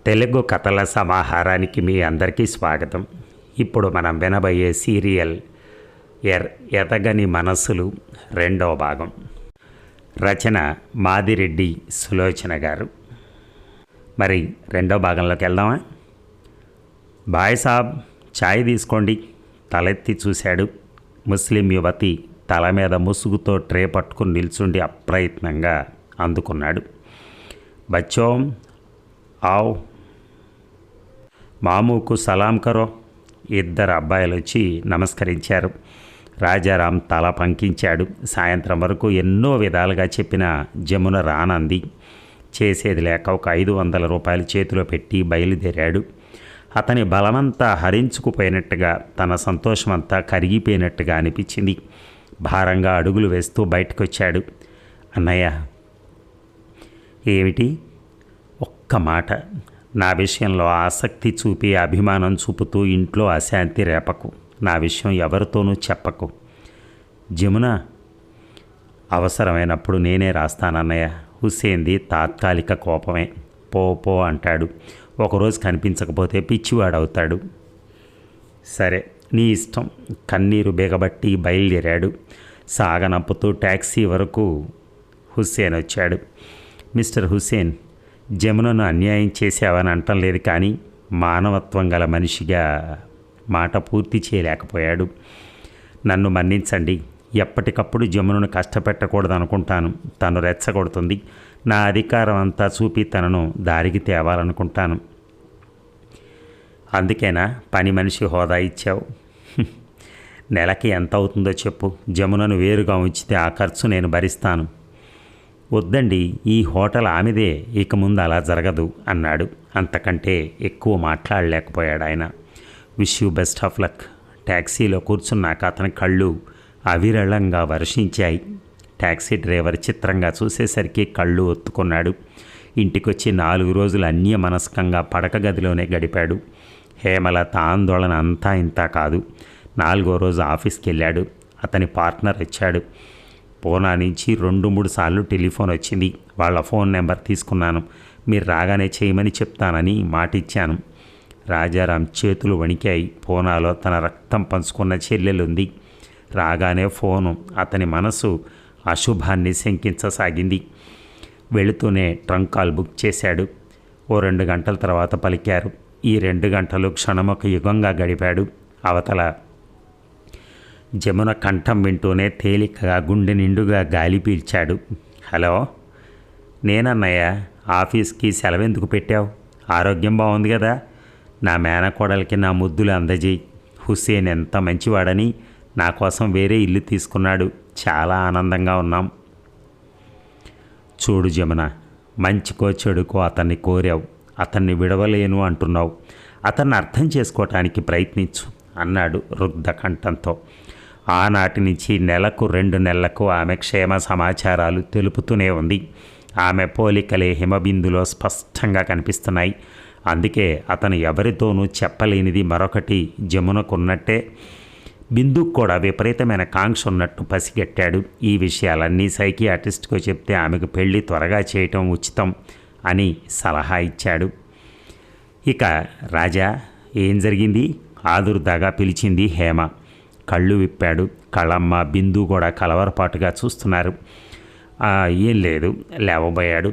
తెలుగు కథల సమాహారానికి మీ అందరికీ స్వాగతం. ఇప్పుడు మనం వినబోయే సీరియల్ ఎదగని మనసులు రెండవ భాగం. రచన మాదిరెడ్డి సులోచన గారు. మరి రెండో భాగంలోకి వెళ్దామా? బాయ్ సాబ్, ఛాయ్ తీసుకోండి. తలెత్తి చూశాడు. ముస్లిం యువతి తల మీద ముసుగుతో ట్రే పట్టుకుని నిల్చుండి అప్రయత్నంగా అందుకున్నాడు. బచ్చో ఆవ్, మామూకు సలాం కరో. ఇద్దరు అబ్బాయిలు వచ్చి నమస్కరించారు. రాజారాం తల పంకించాడు. సాయంత్రం వరకు ఎన్నో విధాలుగా చెప్పిన జమున రానంది. చేసేది లేక ఒక 500 రూపాయలు చేతిలో పెట్టి బయలుదేరాడు. అతని బలమంతా హరించుకుపోయినట్టుగా, తన సంతోషమంతా కరిగిపోయినట్టుగా అనిపించింది. భారంగా అడుగులు వేస్తూ బయటకు వచ్చాడు. అన్నయ్య. ఏమిటి? ఒక్క మాట, నా విషయంలో ఆసక్తి చూపి అభిమానం చూపుతూ ఇంట్లో అశాంతి రేపకు. నా విషయం ఎవరితోనూ చెప్పకు. జమున, అవసరమైనప్పుడు నేనే రాస్తానన్నయ్య. హుస్సేన్ది తాత్కాలిక కోపమే. పో పో అంటాడు. ఒకరోజు కనిపించకపోతే పిచ్చివాడవుతాడు. సరే, నీ ఇష్టం. కన్నీరు బిగబట్టి బయలుదేరాడు. సాగనంపుతూ ట్యాక్సీ వరకు హుస్సేన్ వచ్చాడు. మిస్టర్ హుస్సేన్, జమునను అన్యాయం చేసావని అంటం లేదు, కానీ మానవత్వం గల మనిషిగా మాట పూర్తి చేయలేకపోయాడు. నన్ను మన్నించండి. ఎప్పటికప్పుడు జమునను కష్టపెట్టకూడదు అనుకుంటాను. తను రెచ్చగొడుతుంది. నా అధికారం అంతా చూపి తనను దారికి తేవాలనుకుంటాను. అందుకేనా పని మనిషి హోదా ఇచ్చావు? నెలకి ఎంత అవుతుందో చెప్పు. జమునను వేరుగా ఉంచితే ఆ ఖర్చు నేను భరిస్తాను. వద్దండి, ఈ హోటల్ ఆమెదే, ఇక ముందు అలా జరగదు అన్నాడు. అంతకంటే ఎక్కువ మాట్లాడలేకపోయాడు ఆయన. Wish you best of luck. ట్యాక్సీలో కూర్చున్నాక అతని కళ్ళు అవిరళంగా వర్షించాయి. ట్యాక్సీ డ్రైవర్ చిత్రంగా చూసేసరికి కళ్ళు ఒత్తుకున్నాడు. ఇంటికొచ్చి 4 రోజులు అన్యమనస్కంగా పడక గదిలోనే గడిపాడు. హేమలత ఆందోళన అంతా ఇంతా కాదు. 4వ రోజు ఆఫీస్కి వెళ్ళాడు. అతని పార్ట్నర్ వచ్చాడు. పూనా నుంచి 2-3 సార్లు టెలిఫోన్ వచ్చింది. వాళ్ళ ఫోన్ నెంబర్ తీసుకున్నాను. మీరు రాగానే చేయమని చెప్తానని మాటిచ్చాను. రాజారాం చేతులు వణికాయి. పూనాలో తన రక్తం పంచుకున్న చెల్లెలుంది. రాగానే ఫోను అతని మనసు అశుభాన్ని శంకించసాగింది. వెళుతూనే ట్రంక్ కాల్ బుక్ చేశాడు. ఓ 2 గంటల తర్వాత పలికారు. ఈ 2 గంటలు క్షణమొక యుగంగా గడిపాడు. అవతల జమున కంఠం వింటూనే తేలికగా గుండె నిండుగా గాలి పీల్చాడు. హలో, నేనన్నయ్య. ఆఫీస్కి సెలవెందుకు పెట్టావు? ఆరోగ్యం బాగుంది కదా? నా మేనకోడలికి నా ముద్దులు అందజేయి. హుస్సేన్ ఎంత మంచివాడని నా కోసం వేరే ఇల్లు తీసుకున్నాడు. చాలా ఆనందంగా ఉన్నాం. చూడు జమున, మంచికో చెడుకో అతన్ని కోరావు. అతన్ని విడవలేను అంటున్నావు. అతన్ని అర్థం చేసుకోవటానికి ప్రయత్నించు అన్నాడు రుగ్ధ కంఠంతో. ఆనాటి నుంచి నెలకు 2 నెలలకు ఆమె క్షేమ సమాచారాలు తెలుపుతూనే ఉంది. ఆమె పోలికలే హిమబిందులో స్పష్టంగా కనిపిస్తున్నాయి. అందుకే అతను ఎవరితోనూ చెప్పలేనిది మరొకటి జమునకున్నట్టే బిందుకు కూడా విపరీతమైన కాంక్ష ఉన్నట్టు పసిగట్టాడు. ఈ విషయాలన్నీ సైకియాట్రిస్ట్కు చెప్తే ఆమెకు పెళ్లి త్వరగా చేయటం ఉచితం అని సలహా ఇచ్చాడు. ఇక రాజా, ఏం జరిగింది? ఆదుర్దాగా పిలిచింది హేమ. కళ్ళు విప్పాడు. కళమ్మ, బిందు కూడా కలవరపాటుగా చూస్తున్నారు. ఏం లేదు, లేవబోయాడు.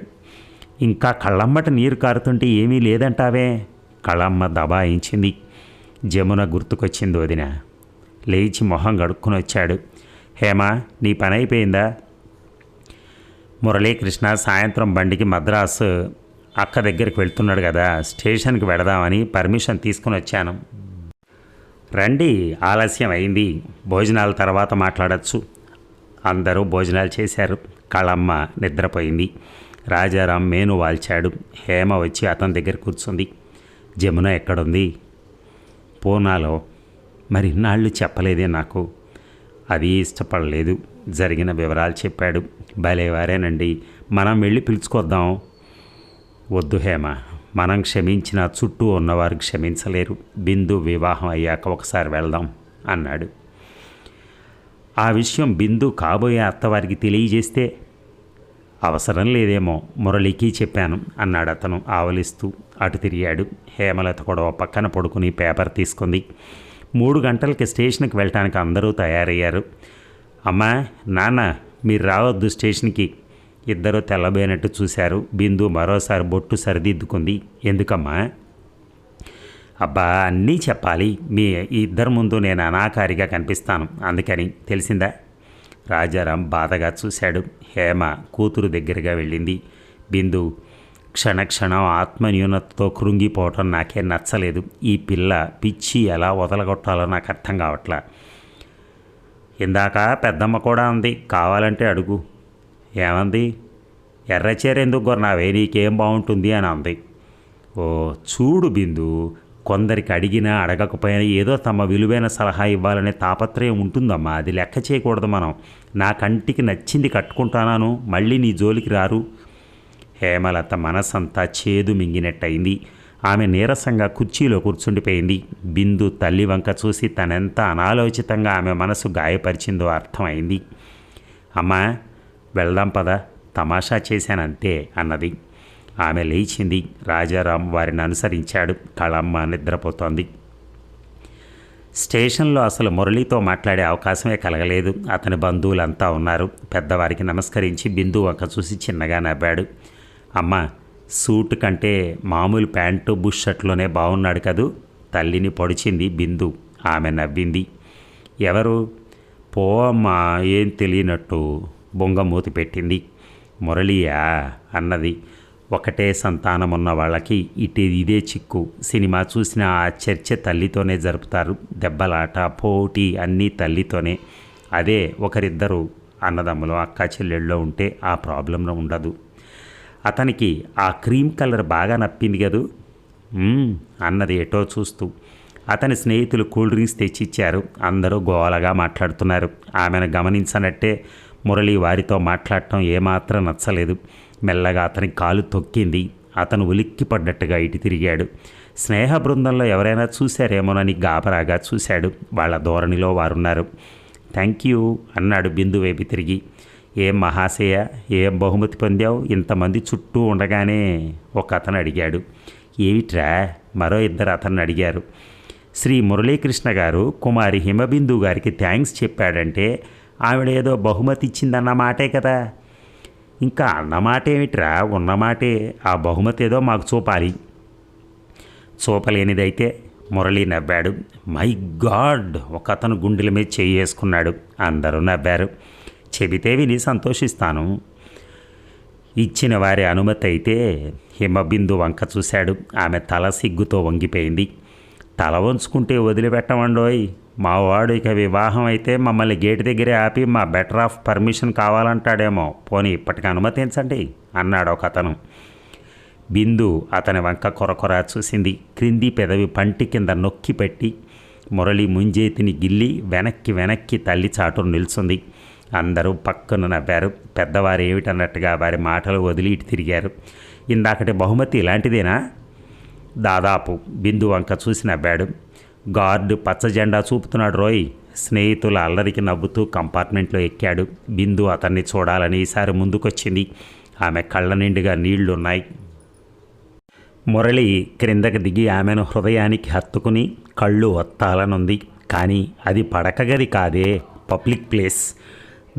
ఇంకా కళ్ళమ్మట నీరు కారుతుంటే ఏమీ లేదంటావే? కళమ్మ దబాయించింది. జమున గుర్తుకొచ్చింది వదిన. లేచి మొహం గడుక్కుని వచ్చాడు. హేమ, నీ పని అయిపోయిందా? మురళీకృష్ణ సాయంత్రం బండికి మద్రాసు అక్క దగ్గరికి వెళ్తున్నాడు కదా, స్టేషన్కి వెళదామని పర్మిషన్ తీసుకుని వచ్చాను. రండి, ఆలస్యం అయింది. భోజనాల తర్వాత మాట్లాడచ్చు. అందరూ భోజనాలు చేశారు. కళమ్మ నిద్రపోయింది. రాజారాం మేను వాల్చాడు. హేమ వచ్చి అతని దగ్గర కూర్చుంది. జమున ఎక్కడుంది? పూనాలో. మరి ఇన్నాళ్ళు చెప్పలేదే నాకు? అది ఇష్టపడలేదు. జరిగిన వివరాలు చెప్పాడు. భలేవారేనండి, మనం వెళ్ళి పిలుచుకొద్దాం. వద్దు హేమ, మనం క్షమించినా చుట్టూ ఉన్నవారు క్షమించలేరు. బిందు వివాహం అయ్యాక ఒకసారి వెళ్దాం అన్నాడు. ఆ విషయం బిందు కాబోయే అత్తవారికి తెలియజేస్తే అవసరం లేదేమో, మురళికి చెప్పాను అన్నాడు అతను ఆవలిస్తూ. అటు తిరిగాడు. హేమలత కూడా ఓ పక్కన పడుకుని పేపర్ తీసుకుంది. 3 గంటలకి స్టేషన్కి వెళ్ళటానికి అందరూ తయారయ్యారు. అమ్మా, నాన్న, మీరు రావద్దు స్టేషన్కి. ఇద్దరూ తెల్లబోయినట్టు చూశారు. బిందు మరోసారి బొట్టు సరిదిద్దుకుంది. ఎందుకమ్మా? అబ్బా, అన్నీ చెప్పాలి. మీ ఇద్దరి ముందు నేను అనాకారిగా కనిపిస్తాను, అందుకని. తెలిసిందా? రాజారాం బాధగా చూశాడు. హేమ కూతురు దగ్గరగా వెళ్ళింది. బిందు, క్షణక్షణం ఆత్మన్యూనతతో కృంగిపోవటం నాకే నచ్చలేదు. ఈ పిల్ల పిచ్చి ఎలా వదలగొట్టాలో నాకు అర్థం కావట్లా. ఇందాక పెద్దమ్మ కూడా అంది, కావాలంటే అడుగు. ఏమంది? ఎర్రచీర ఎందుకు కొన్నావే, నీకేం బాగుంటుంది అని అంది. ఓ చూడు బిందు, కొందరికి అడిగినా అడగకపోయినా ఏదో తమ విలువైన సలహా ఇవ్వాలనే తాపత్రయం ఉంటుందమ్మా. అది లెక్క చేయకూడదు మనం. నా కంటికి నచ్చింది కట్టుకుంటాను, మళ్ళీ నీ జోలికి రారు. హేమలత మనసంతా చేదు మింగినట్టయింది. ఆమె నీరసంగా కుర్చీలో కూర్చుండిపోయింది. బిందు తల్లి వంక చూసి తనెంత అనాలోచితంగా ఆమె మనసు గాయపరిచిందో అర్థమైంది. అమ్మా, వెళ్దాం పదా, తమాషా చేశానంతే అన్నది. ఆమె లేచింది. రాజారాం వారిని అనుసరించాడు. కళమ్మ నిద్రపోతోంది. స్టేషన్లో అసలు మురళితో మాట్లాడే అవకాశమే కలగలేదు. అతని బంధువులంతా ఉన్నారు. పెద్దవారికి నమస్కరించి బిందు వంక చూసి చిన్నగా నవ్వాడు. అమ్మ, సూట్ కంటే మామూలు ప్యాంటు బుష్ షర్ట్లోనే బాగున్నాడు కదూ. తల్లిని పొడిచింది బిందు. ఆమె నవ్వింది. ఎవరు? పో అమ్మా, ఏం తెలియనట్టు బొంగమూతి పెట్టింది. మురళియా అన్నది. ఒకటే సంతానం ఉన్న వాళ్ళకి ఇదే చిక్కు. సినిమా చూసిన ఆ చర్చ తల్లితోనే జరుపుతారు. దెబ్బలాట, పోటీ అన్నీ తల్లితోనే. అదే ఒకరిద్దరు అన్నదమ్ములు అక్క చెల్లెళ్ళలో ఉంటే ఆ ప్రాబ్లం ఉండదు. అతనికి ఆ క్రీమ్ కలర్ బాగా నప్పింది కదూ అన్నది ఎటో చూస్తూ. అతని స్నేహితులు కూల్ డ్రింక్స్ తెచ్చిచ్చారు. అందరూ గోలగా మాట్లాడుతున్నారు. ఆమెను గమనించనట్టే మురళి వారితో మాట్లాడటం ఏమాత్రం నచ్చలేదు. మెల్లగా అతని కాలు తొక్కింది. అతను ఉలిక్కి పడ్డట్టుగా ఇటు తిరిగాడు. స్నేహ బృందంలో ఎవరైనా చూశారేమోనని గాబరాగా చూశాడు. వాళ్ళ ధోరణిలో వారున్నారు. థ్యాంక్ యూ అన్నాడు బిందు వైపు తిరిగి. ఏం మహాశయ, ఏం బహుమతి పొందావు? ఇంతమంది చుట్టూ ఉండగానే ఒక అతను అడిగాడు. ఏమిట్రా? మరో ఇద్దరు అతన్ని అడిగారు. శ్రీ మురళీకృష్ణ గారు కుమారి హిమబిందు గారికి థ్యాంక్స్ చెప్పాడంటే ఆవిడేదో బహుమతి ఇచ్చిందన్న మాటే కదా. ఇంకా అన్నమాటేమిట్రా, ఉన్నమాటే. ఆ బహుమతి ఏదో మాకు చూపాలి. చూపలేనిదైతే? మురళి నవ్వాడు. My God! ఒక అతను గుండెల మీద చేసుకున్నాడు. అందరూ నవ్వారు. చెబితే విని సంతోషిస్తాను. ఇచ్చిన వారి అనుమతి అయితే. హిమబిందు వంక చూశాడు. ఆమె తల సిగ్గుతో వంగిపోయింది. తల వంచుకుంటే వదిలిపెట్టమండోయ్. మావాడు ఇక వివాహం అయితే మమ్మల్ని గేటు దగ్గరే ఆపి మా బెటర్ ఆఫ్ పర్మిషన్ కావాలంటాడేమో. పోనీ ఇప్పటికి అనుమతించండి అన్నాడు ఒక అతను. బిందు అతని వంక కొరకొర చూసింది. క్రింది పెదవి పంటి కింద నొక్కి పెట్టి మురళి ముంజేతిని గిల్లి వెనక్కి తల్లి చాటును నిల్చుంది. అందరూ పక్కన నవ్వారు. పెద్దవారు ఏమిటన్నట్టుగా వారి మాటలు వదిలి ఇటు తిరిగారు. ఇందాకటి బహుమతి ఇలాంటిదేనా? దాదాపు. బిందు వంక చూసి నవ్వాడు. గార్డు పచ్చ జెండా చూపుతున్నాడు రోయ్. స్నేహితుల అల్లరికి నవ్వుతూ కంపార్ట్మెంట్లో ఎక్కాడు. బిందు అతన్ని చూడాలని ఈసారి ముందుకొచ్చింది. ఆమె కళ్ళ నిండుగా నీళ్లున్నాయి. మురళి క్రిందకి దిగి ఆమెను హృదయానికి హత్తుకుని కళ్ళు ఒత్తాలనుంది. కానీ అది పడకగది కాదే, పబ్లిక్ ప్లేస్.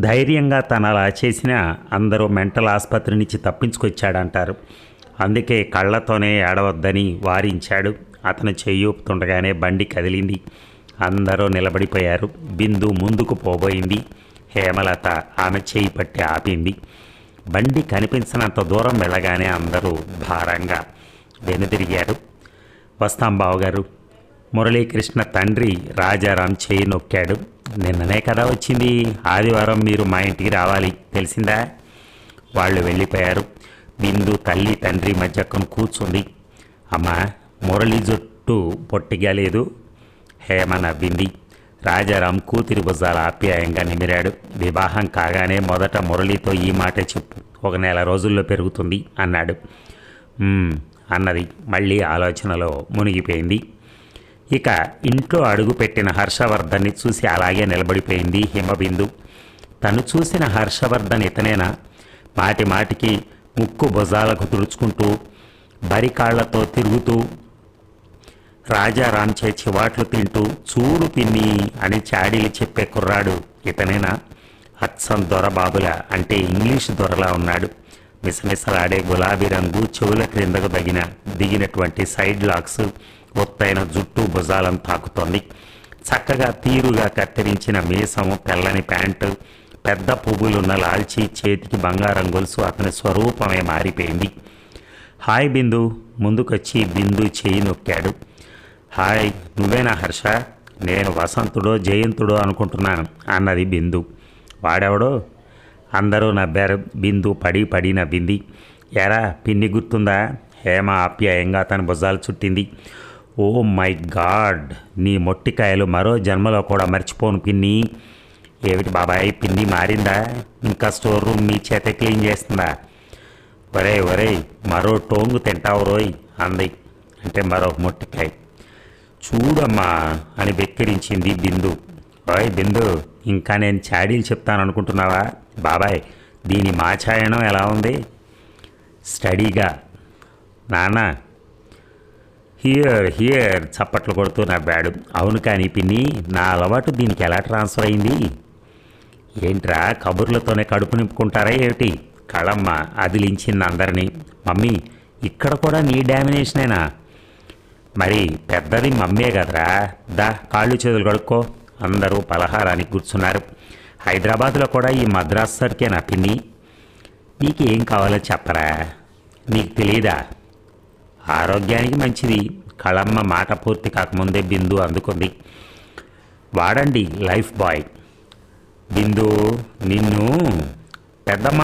ధైర్యంగా తను అలా చేసినా అందరూ మెంటల్ ఆసుపత్రి నుంచి తప్పించుకొచ్చాడంటారు. అందుకే కళ్ళతోనే ఏడవద్దని వారించాడు. అతను చెయ్యూపుతుండగానే బండి కదిలింది. అందరూ నిలబడిపోయారు. బిందు ముందుకు పోబోయింది. హేమలత ఆమె చేయి పట్టి ఆపింది. బండి కనిపించినంత దూరం వెళ్ళగానే అందరూ భారంగా వెనుదిరిగారు. వస్తాం బావగారు. మురళీకృష్ణ తండ్రి రాజారాం చేయి నొక్కాడు. నిన్ననే కదా వచ్చింది. ఆదివారం మీరు మా ఇంటికి రావాలి, తెలిసిందా? వాళ్ళు వెళ్ళిపోయారు. బిందు తల్లి తండ్రి మధ్య కూర్చుంది. అమ్మా, మురళి జుట్టు పొట్టిగా లేదు. హేమ నవ్వింది. రాజారాం కూతురి భుజాల ఆప్యాయంగా నిమిరాడు. వివాహం కాగానే మొదట మురళితో ఈ మాట చెప్పు, 1 నెల రోజుల్లో పెరుగుతుంది అన్నాడు. అన్నది. మళ్ళీ ఆలోచనలో మునిగిపోయింది. ఇక ఇంట్లో అడుగుపెట్టిన హర్షవర్ధన్ని చూసి అలాగే నిలబడిపోయింది హిమబిందు. తను చూసిన హర్షవర్ధన్ ఇతనేనా? మాటి మాటికి ముక్కు భుజాలకు తుడుచుకుంటూ బరికాళ్లతో తిరుగుతూ రాజారాంచే చివాట్లు తింటూ చూడు పిన్ని అని చాడీలు చెప్పే కుర్రాడు ఇతనేనా? అచ్చం దొరబాబుల అంటే ఇంగ్లీష్ దొరలా ఉన్నాడు. మిసమిసలాడే గులాబీ రంగు, చెవుల క్రిందకు దిగినటువంటి సైడ్ లాక్స్, ఒత్తైన జుట్టు భుజాలను తాకుతోంది. చక్కగా తీరుగా కత్తిరించిన మీసం, తెల్లని ప్యాంటు, పెద్ద పువ్వులున్న లాల్చి, చేతికి బంగారం గొలుసు అతని స్వరూపమే మారిపోయింది. హాయ్ బిందు ముందుకొచ్చి బిందు చేయి నొక్కాడు. హాయ్, నువ్వేనా హర్ష? నేను వసంతుడో జయంతుడో అనుకుంటున్నాను అన్నది బిందు. వాడెవడో? అందరూ నవ్వారు. బిందు పడి నవ్వింది. ఎరా పిన్ని గుర్తుందా? హేమ ఆప్యాయంగా తన భుజాలు చుట్టింది. ఓ మై గాడ్, నీ మొట్టికాయలు మరో జన్మలో కూడా మర్చిపోను పిన్ని. ఏమిటి బాబాయ్, పిన్ని మారిందా? ఇంకా స్టోర్ రూమ్ మీ చేత క్లీన్ చేస్తుందా? ఒరేయ్ మరో టోంగు తింటావు రోయ్ అంది. అంటే మరో మొట్టికాయ. చూడమ్మా అని వెక్కిరించింది బిందు. ఓయ్ బిందు, ఇంకా నేను చాడీలు చెప్తాననుకుంటున్నావా? బాబాయ్, దీని మాచాయణం ఎలా ఉంది? స్టడీగా. నాన్న హియర్ చప్పట్లు కొడుతూ నవ్వాడు. అవును కానీ పిన్ని, నా అలవాటు దీనికి ఎలా ట్రాన్స్ఫర్ అయింది? ఏంట్రా కబుర్లతోనే కడుపు నింపుకుంటారా ఏమిటి? కళమ్మ అదిలించింది అందరినీ. మమ్మీ, ఇక్కడ కూడా నీ డామినేషనేనా? మరి పెద్దది మమ్మే కదరా. దా కాళ్ళు చేతులు కడుక్కో. అందరూ పలహారానికి కూర్చున్నారు. హైదరాబాద్లో కూడా ఈ మద్రాస్ సరికేనా పిన్ని? నీకు ఏం కావాలో చెప్పరా? నీకు తెలీదా? ఆరోగ్యానికి మంచిది. కళమ్మ మాట పూర్తి కాకముందే బిందు అందుకుంది. వాడండి లైఫ్ బాయ్. బిందు, నిన్ను పెద్దమ్మ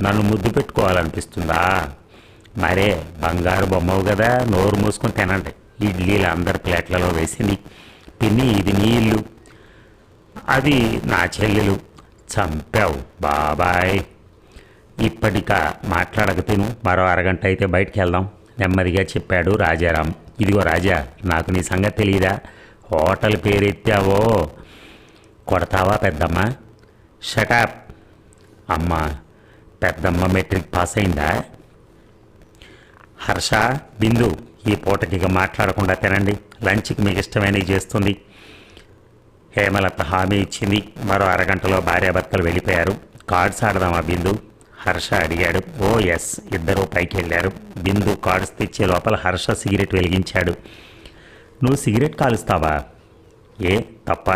నన్ను ముద్దు పెట్టుకోవాలనిపిస్తుందా? మరే బంగారు బొమ్మవు కదా, నోరు మూసుకొని తినండి. ఇడ్లీలు అందరి ప్లేట్లలో వేసింది. పిన్ని, ఇది నీ ఇల్లు, అది నా చెల్లెలు. చంపావు బాబాయ్. ఇప్పటికా మాట్లాడక తిను, మరో అరగంట అయితే బయటికి వెళ్దాం నెమ్మదిగా చెప్పాడు రాజారాం. ఇదిగో రాజా, నాకు నీ సంగతి తెలీదా? హోటల్ పేరెత్తావో కొడతావా పెద్దమ్మ? షటాప్. అమ్మ, పెద్దమ్మ మెట్రిక్ పాస్ అయిందా? హర్ష, బిందు, ఈ పూటకి ఇక మాట్లాడకుండా తినండి. లంచ్కి మీకు ఇష్టమైనవి చేస్తుంది. హేమలత హామీ ఇచ్చింది. మరో అరగంటలో భార్యాభర్తలు వెళ్ళిపోయారు. కార్డ్స్ ఆడదామా బిందు? హర్ష అడిగాడు. ఓ ఎస్. ఇద్దరూ పైకి వెళ్ళారు. బిందు కార్డ్స్ తెచ్చే లోపల హర్ష సిగరెట్ వెలిగించాడు. నువ్వు సిగరెట్ కాలుస్తావా? ఏ తప్ప?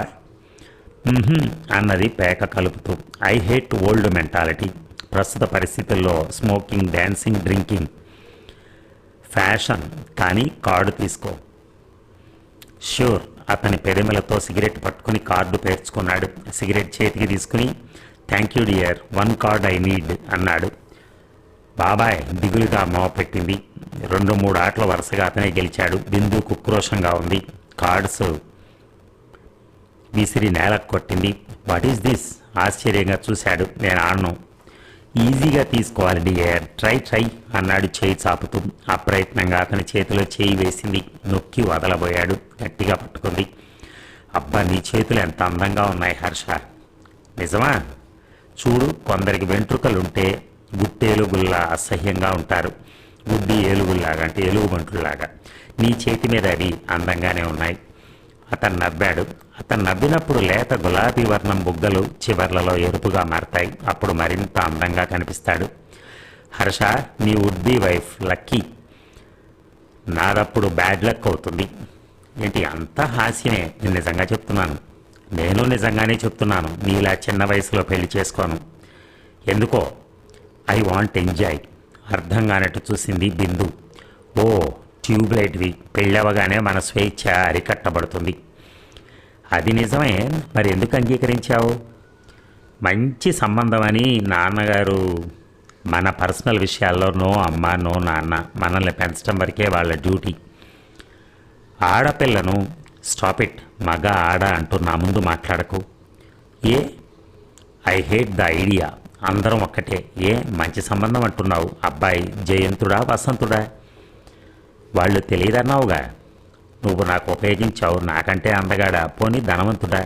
అన్నది పేక కలుపుతూ. I hate old mentality. ప్రస్తుత పరిస్థితుల్లో స్మోకింగ్, డ్యాన్సింగ్, డ్రింకింగ్ ఫ్యాషన్. కానీ కార్డు తీసుకో. ష్యూర్. అతని పెదవులతో సిగరెట్ పట్టుకుని కార్డు పేర్చుకున్నాడు. సిగరెట్ చేతికి తీసుకుని thank you dear, 1 card I need అన్నాడు. బాబాయ్ దిగులుగా మోపెట్టింది. 2-3 ఆటలు వరుసగా అతనే గెలిచాడు. బిందు కుక్రోషంగా ఉంది. కార్డ్స్ విసిరి నేలకు కొట్టింది. What is this? ఆశ్చర్యంగా చూశాడు. నేను ఆడను. ఈజీగా తీసుకోవాలి డియర్, ట్రై అన్నాడు చేయి చాపుతూ. అప్రయత్నంగా అతని చేతిలో చేయి వేసింది. నొక్కి వదలబోయాడు. గట్టిగా పట్టుకుంది. అబ్బా, నీ చేతులు ఎంత అందంగా ఉన్నాయి హర్ష. నిజమా? చూడు, కొందరికి వెంట్రుకలుంటే గుట్టేలుగుల్లా అసహ్యంగా ఉంటారు. గుడ్డి ఏలుగుల్లాగా, అంటే ఎలుగుబంటుల్లాగా. నీ చేతి మీద అవి అందంగానే ఉన్నాయి. అతను నవ్వాడు. అతను నవ్వినప్పుడు లేత గులాబీ వర్ణం బుగ్గలు చివర్లలో ఎరుపుగా మారతాయి. అప్పుడు మరింత అందంగా కనిపిస్తాడు. హర్ష, నీ వుడ్ బి వైఫ్ లక్కీ. నాదప్పుడు బ్యాడ్ లక్ అవుతుంది. ఏంటి అంత హాస్యమే? నేను నిజంగా చెప్తున్నాను. నేను నిజంగానే చెప్తున్నాను. నీలా చిన్న వయసులో పెళ్లి చేసుకోను. ఎందుకో? I want enjoy. అర్థం కానట్టు చూసింది బిందు. ఓ ట్యూబ్లైట్వి. పెళ్ళవగానే మన స్వేచ్ఛ అరికట్టబడుతుంది. అది నిజమే. మరి ఎందుకు అంగీకరించావు? మంచి సంబంధం అని నాన్నగారు. మన పర్సనల్ విషయాల్లో నో అమ్మ, నో నాన్న. మనల్ని పెంచడం వరకే వాళ్ళ డ్యూటీ. ఆడపిల్లను స్టాప్ ఇట్. మగ ఆడ అంటూ నా ముందు మాట్లాడకు. ఏ? I hate the idea. అందరం ఒక్కటే. ఏ మంచి సంబంధం అంటున్నావు? అబ్బాయి జయంతుడా వసంతుడా? వాళ్ళు తెలియదన్నావుగా. నువ్వు నాకు ఉపయోగించావు. నాకంటే అందగాడా? పోనీ ధనవంతుడా?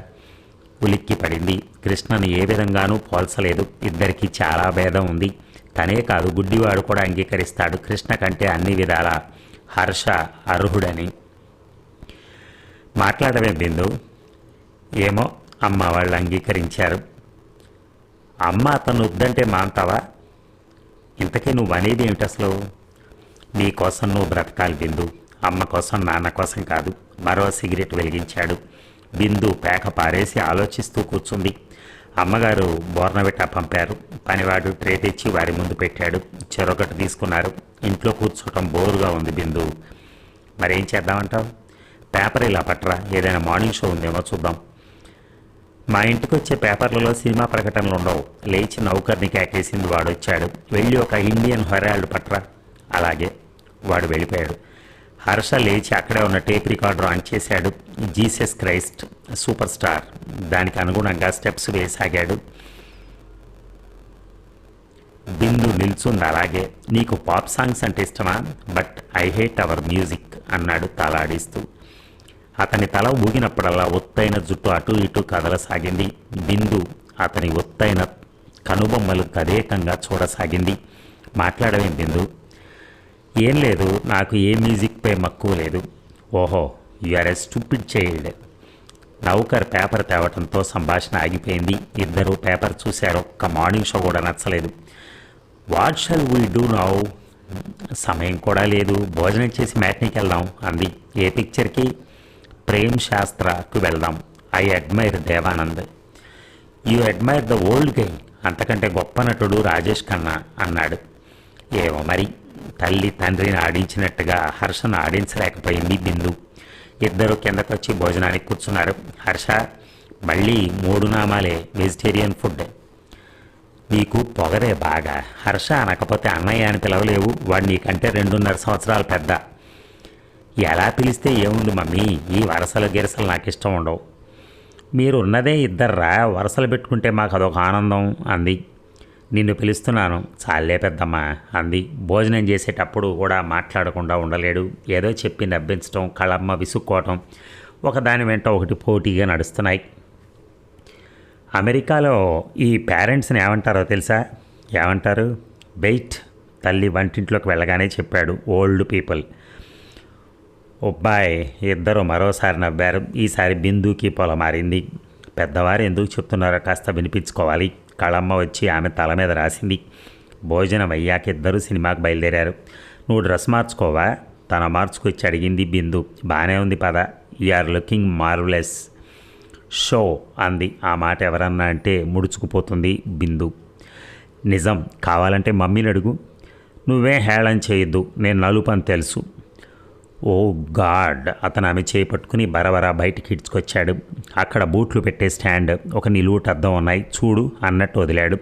ఉలిక్కి పడింది. కృష్ణను ఏ విధంగానూ పోల్చలేదు. ఇద్దరికీ చాలా భేదం ఉంది. తనే కాదు గుడ్డివాడు కూడా అంగీకరిస్తాడు కృష్ణ కంటే అన్ని విధాల హర్ష అర్హుడని. మాట్లాడమే బిందు. ఏమో అమ్మ వాళ్ళు అంగీకరించారు. అమ్మ అతను వద్దంటే మాంతావా? ఇంతకీ నువ్వు అనేది ఏమిటి అసలు? నీ కోసం నువ్వు బ్రతకాలి బిందు, అమ్మ కోసం నాన్న కోసం కాదు. మరో సిగరెట్ వెలిగించాడు. బిందు పేక పారేసి ఆలోచిస్తూ కూర్చుంది. అమ్మగారు బోర్నవిటా పంపారు. పనివాడు ట్రే తెచ్చి వారి ముందు పెట్టాడు. చెరొకటి తీసుకున్నారు. ఇంట్లో కూర్చోవటం బోరుగా ఉంది బిందు. మరేం చేద్దామంటావు? పేపర్ ఇలా పట్టరా, ఏదైనా మార్నింగ్ షో ఉందేమో చూద్దాం. మా ఇంటికి వచ్చే పేపర్లలో సినిమా ప్రకటనలు ఉండవు. లేచి నౌకర్ని కేకేసింది. వాడు వచ్చాడు. వెళ్ళి ఒక ఇండియన్ హెరాల్డ్ పట్రా. అలాగే. వాడు వెళ్ళిపోయాడు. హర్ష లేచి అక్కడే ఉన్న టేప్ రికార్డర్ ఆన్ చేశాడు. Jesus Christ super star. దానికి అనుగుణంగా స్టెప్స్ వేసాగాడు. బిందు నిల్చుంది అలాగే. నీకు పాప్ సాంగ్స్ అంటే ఇష్టమా? But I hate hour music అన్నాడు తలాడిస్తూ. అతని తల ఊగినప్పుడల్లా ఒత్తైన జుట్టు అటు ఇటు కదలసాగింది. బిందు అతని ఒత్తైన కనుబొమ్మలు తదేకంగా చూడసాగింది. మాట్లాడవేం బిందు? ఏం లేదు, నాకు ఏ మ్యూజిక్పై మక్కువ లేదు. ఓహో, you are a stupid child. నౌకర్ పేపర్ తేవటంతో సంభాషణ ఆగిపోయింది. ఇద్దరు పేపర్ చూశారు. ఒక్క మార్నింగ్ షో కూడా నచ్చలేదు. What shall we do now? సమయం కూడా లేదు, భోజనం చేసి మ్యాట్నీకి వెళ్దాం అంది. ఏ పిక్చర్కి? ప్రేమ్ శాస్త్రకు వెళ్దాం. I admire Devanand. You admire the old guy. అంతకంటే గొప్ప నటుడు రాజేష్ ఖన్నా అన్నాడు. ఏమో మరి. తల్లి తండ్రిని ఆడించినట్టుగా హర్షను ఆడించలేకపోయింది బిందు. ఇద్దరు కిందకొచ్చి భోజనానికి కూర్చున్నారు. హర్ష, మళ్ళీ 3 నామాలే వెజిటేరియన్ ఫుడ్. నీకు పొగరే బాగా. హర్ష అనకపోతే అన్నయ్య అని పిలవలేవు. వాడు నీకంటే 2.5 సంవత్సరాలు పెద్ద. ఎలా పిలిస్తే ఏముంది మమ్మీ, ఈ వరసలు గిరసలు నాకు ఇష్టం ఉండవు. మీరు ఉన్నదే ఇద్దర్రా, వరసలు పెట్టుకుంటే మాకు అదొక ఆనందం అంది. నిన్ను పిలుస్తున్నాను చాలే పెద్దమ్మ అంది. భోజనం చేసేటప్పుడు కూడా మాట్లాడకుండా ఉండలేడు. ఏదో చెప్పి నవ్వించడం, కళమ్మ విసుక్కోవటం ఒకదాని వెంట ఒకటి పోటీగా నడుస్తున్నాయి. అమెరికాలో ఈ పేరెంట్స్ని ఏమంటారో తెలుసా? ఏమంటారు? వెయిట్. తల్లి వంటింట్లోకి వెళ్ళగానే చెప్పాడు. Old people. ఒబ్బాయ్. ఇద్దరు మరోసారి నవ్వారు. ఈసారి బిందుకి పొల మారింది. పెద్దవారు ఎందుకు చెప్తున్నారో కాస్త వినిపించుకోవాలి. కళమ్మ వచ్చి ఆమె తల మీద రాసింది. భోజనం అయ్యాక ఇద్దరు సినిమాకి బయలుదేరారు. నువ్వు డ్రెస్ మార్చుకోవా? తన మార్చుకొచ్చి అడిగింది బిందు. బాగానే ఉంది పద. ఆర్ లుకింగ్ మార్వలెస్ షో అంది. ఆ మాట ఎవరన్నా అంటే ముడుచుకుపోతుంది బిందు. నిజం. కావాలంటే మమ్మీని అడుగు. నువ్వే హేళన చేయొద్దు, నేను నలుపు అని తెలుసు. ఓ గాడ్. అతను ఆమె చేయి పట్టుకుని బరబరా బయటికి ఇడ్చుకొచ్చాడు. అక్కడ బూట్లు పెట్టే స్టాండ్, ఒక నిలువుటద్దం ఉన్నాయి చూడు అన్నట్టు వదిలాడు.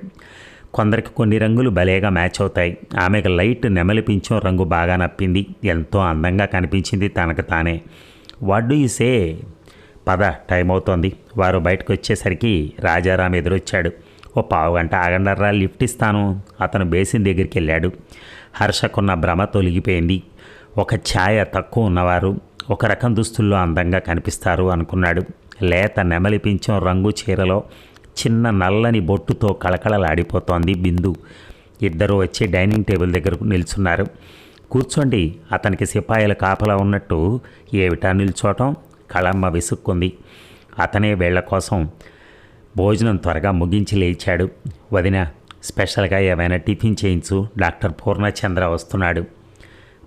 కొందరికి కొన్ని రంగులు భలేగా మ్యాచ్ అవుతాయి. ఆమెకు లైట్ నెమలి పింఛం రంగు బాగా నప్పింది. ఎంతో అందంగా కనిపించింది తనకు తానే. What do you say? పద, టైం అవుతోంది. వారు బయటకు వచ్చేసరికి రాజారాం ఎదురొచ్చాడు. ఓ పావుగంట ఆగండర్రా, లిఫ్ట్ ఇస్తాను. అతను బేసిన్ దగ్గరికి వెళ్ళాడు. హర్షకున్న భ్రమ తొలగిపోయింది. ఒక ఛాయ తక్కువ ఉన్నవారు ఒక రకం దుస్తుల్లో అందంగా కనిపిస్తారు అనుకున్నాడు. లేత నెమలి పింఛం రంగు చీరలో చిన్న నల్లని బొట్టుతో కళకళలాడిపోతోంది బిందు. ఇద్దరు వచ్చి డైనింగ్ టేబుల్ దగ్గర నిల్చున్నారు. కూర్చోండి. అతనికి సిపాయిల కాపలా ఉన్నట్టు ఏమిటా నిల్చోవటం? కళమ్మ విసుక్కుంది. అతనే వీళ్ల కోసం భోజనం త్వరగా ముగించి లేచాడు. వదిన, స్పెషల్గా ఏమైనా టిఫిన్ చేయించు, డాక్టర్ పూర్ణచంద్ర వస్తున్నాడు.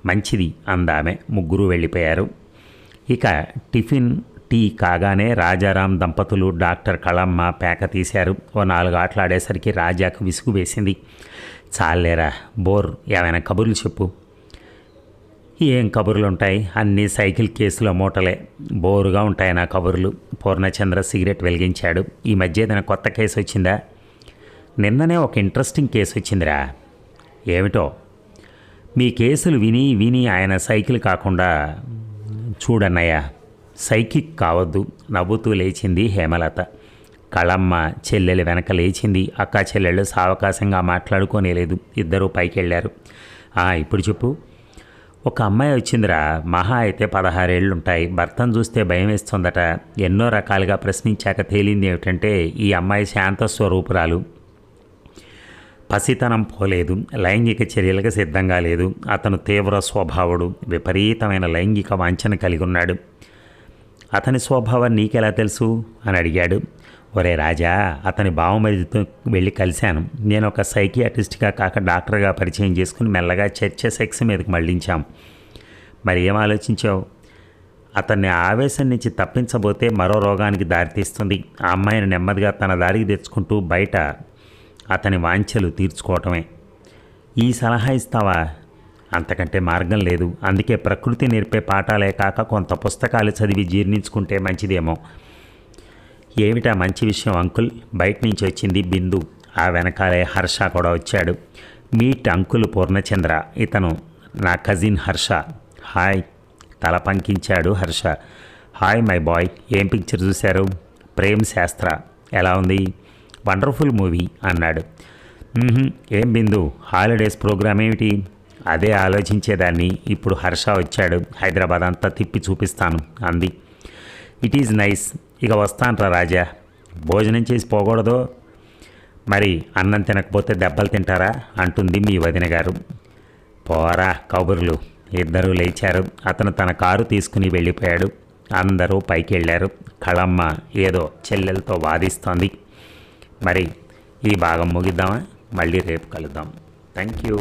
మంచిది అందామె. ముగ్గురు వెళ్ళిపోయారు. ఇక టిఫిన్ టీ కాగానే రాజారాం దంపతులు డాక్టర్ కళమ్మ పేక తీశారు. ఓ 4 ఆటలాడేసరికి రాజాకు విసుగు వేసింది. చాలేరా, బోర్. ఏమైనా కబుర్లు చెప్పు. ఏం కబుర్లు ఉంటాయి? అన్నీ సైకిల్ కేసుల మూటలే. బోరుగా ఉంటాయి నా కబుర్లు. పూర్ణచంద్ర సిగరెట్ వెలిగించాడు. ఈ మధ్య ఏదైనా కొత్త కేసు వచ్చిందా? నిన్ననే ఒక ఇంట్రెస్టింగ్ కేసు వచ్చిందిరా. ఏమిటో? మీ కేసులు విని విని ఆయన సైకిల్ కాకుండా చూడన్నయ్య. సైకిక్ కావద్దు. నవ్వుతూ లేచింది హేమలత. కళమ్మ చెల్లెలు వెనక లేచింది. అక్కా చెల్లెళ్ళు సావకాశంగా మాట్లాడుకోనేలేదు. ఇద్దరూ పైకి వెళ్ళారు. ఇప్పుడు చెప్పు. ఒక అమ్మాయి వచ్చిందిరా. మహా అయితే 16 ఏళ్ళుంటాయి. భర్తను చూస్తే భయం వేస్తుందట. ఎన్నో రకాలుగా ప్రశ్నించాక తేలింది ఏమిటంటే ఈ అమ్మాయి శాంత స్వరూపురాలు. పసితనం పోలేదు, లైంగిక చర్యలకు సిద్ధంగా లేదు. అతను తీవ్ర స్వభావుడు, విపరీతమైన లైంగిక వాంఛన కలిగి ఉన్నాడు. అతని స్వభావం నీకెలా తెలుసు అని అడిగాడు. ఒరే రాజా, అతని బావమరిదితో వెళ్ళి కలిశాను. నేను ఒక సైకియాట్రిస్ట్గా కాక డాక్టర్గా పరిచయం చేసుకుని మెల్లగా చర్చ సెక్స్ మీదకి మళ్ళించాం. మరి ఏం ఆలోచించావు? అతన్ని ఆవేశం నుంచి తప్పించబోతే మరో రోగానికి దారితీస్తుంది. ఆ అమ్మాయిని నెమ్మదిగా తన దారికి తెచ్చుకుంటూ బయట అతని వాంఛలు తీర్చుకోవటమే. ఈ సలహా ఇస్తావా? అంతకంటే మార్గం లేదు. అందుకే ప్రకృతి నేర్పే పాఠాలే కాక కొంత పుస్తకాలు చదివి జీర్ణించుకుంటే మంచిదేమో. ఏమిటా మంచి విషయం అంకుల్? బయట నుంచి వచ్చింది బిందు. ఆ వెనకాలే హర్ష కూడా వచ్చాడు. మీట్ అంకుల్ పూర్ణచంద్ర, ఇతను నా కజిన్ హర్ష. హాయ్, తల పంకించాడు హర్ష. హాయ్ మై బాయ్, ఏం పిక్చర్ చూశారు? ప్రేమ్ శాస్త్ర. ఎలా ఉంది? వండర్ఫుల్ మూవీ అన్నాడు. ఏం బిందు, హాలిడేస్ ప్రోగ్రామ్ ఏమిటి? అదే ఆలోచించేదాన్ని. ఇప్పుడు హర్ష వచ్చాడు, హైదరాబాద్ అంతా తిప్పి చూపిస్తాను అంది. It is nice. ఇక వస్తాన్రా రాజా. భోజనం చేసి పోకూడదు? మరి అన్నం తినకపోతే దెబ్బలు తింటారా అంటుంది మీ వదిన గారు. పోరా కబుర్లు. ఇద్దరూ లేచారు. అతను తన కారు తీసుకుని వెళ్ళిపోయాడు. అందరూ పైకి వెళ్ళారు. కళమ్మ ఏదో చెల్లెలతో వాదిస్తోంది. మరి ఈ భాగం ముగిద్దామా? మళ్ళీ రేపు కలుద్దాం. Thank you.